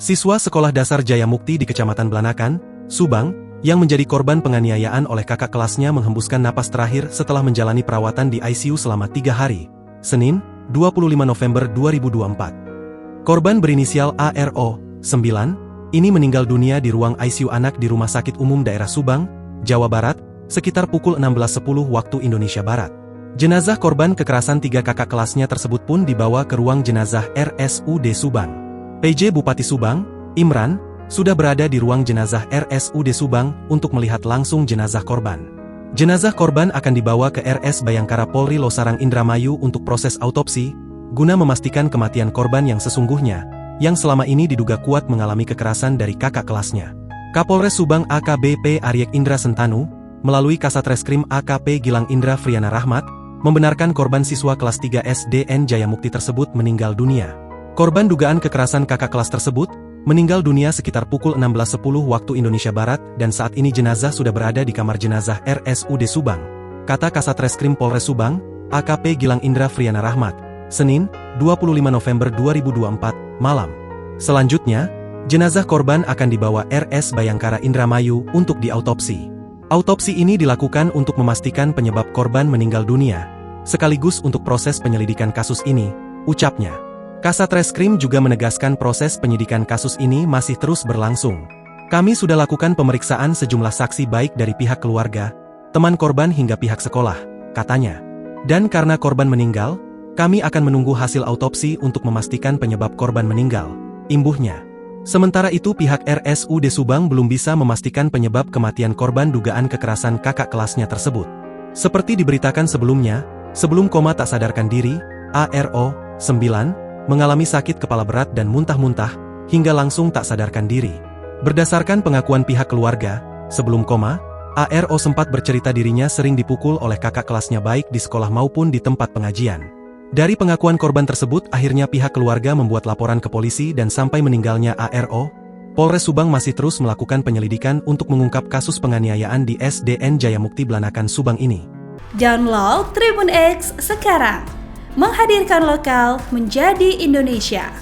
Siswa Sekolah Dasar Jaya Mukti di Kecamatan Blanakan, Subang, yang menjadi korban penganiayaan oleh kakak kelasnya menghembuskan napas terakhir setelah menjalani perawatan di ICU selama 3 hari, Senin, 25 November 2024. Korban berinisial ARO, 9, ini meninggal dunia di ruang ICU anak di Rumah Sakit Umum Daerah Subang, Jawa Barat, sekitar pukul 16.10 waktu Indonesia Barat. Jenazah korban kekerasan 3 kakak kelasnya tersebut pun dibawa ke ruang jenazah RSUD Subang. PJ Bupati Subang, Imran, sudah berada di ruang jenazah RSUD Subang untuk melihat langsung jenazah korban. Jenazah korban akan dibawa ke RS Bayangkara Polri Losarang Indramayu untuk proses autopsi, guna memastikan kematian korban yang sesungguhnya, yang selama ini diduga kuat mengalami kekerasan dari kakak kelasnya. Kapolres Subang AKBP Aryek Indra Sentanu, melalui Kasatreskrim AKP Gilang Indra Friana Rahmat, membenarkan korban siswa kelas 3 SDN Jaya Mukti tersebut meninggal dunia. Korban dugaan kekerasan kakak kelas tersebut, meninggal dunia sekitar pukul 16.10 waktu Indonesia Barat dan saat ini jenazah sudah berada di kamar jenazah RSUD Subang, kata Kasatreskrim Polres Subang, AKP Gilang Indra Friana Rahmat, Senin, 25 November 2024, malam. Selanjutnya, jenazah korban akan dibawa RS Bayangkara Indramayu untuk diautopsi. Autopsi ini dilakukan untuk memastikan penyebab korban meninggal dunia, sekaligus untuk proses penyelidikan kasus ini, ucapnya. Kasatreskrim juga menegaskan proses penyidikan kasus ini masih terus berlangsung. Kami sudah lakukan pemeriksaan sejumlah saksi baik dari pihak keluarga, teman korban hingga pihak sekolah, katanya. Dan karena korban meninggal, kami akan menunggu hasil autopsi untuk memastikan penyebab korban meninggal, imbuhnya. Sementara itu pihak RSUD Subang belum bisa memastikan penyebab kematian korban dugaan kekerasan kakak kelasnya tersebut. Seperti diberitakan sebelumnya, sebelum koma tak sadarkan diri, ARO, 9, mengalami sakit kepala berat dan muntah-muntah, hingga langsung tak sadarkan diri. Berdasarkan pengakuan pihak keluarga, sebelum koma, ARO sempat bercerita dirinya sering dipukul oleh kakak kelasnya baik di sekolah maupun di tempat pengajian. Dari pengakuan korban tersebut, akhirnya pihak keluarga membuat laporan ke polisi dan sampai meninggalnya ARO, Polres Subang masih terus melakukan penyelidikan untuk mengungkap kasus penganiayaan di SDN Jaya Mukti Blanakan Subang ini. Download Tribun X sekarang. Menghadirkan lokal menjadi Indonesia.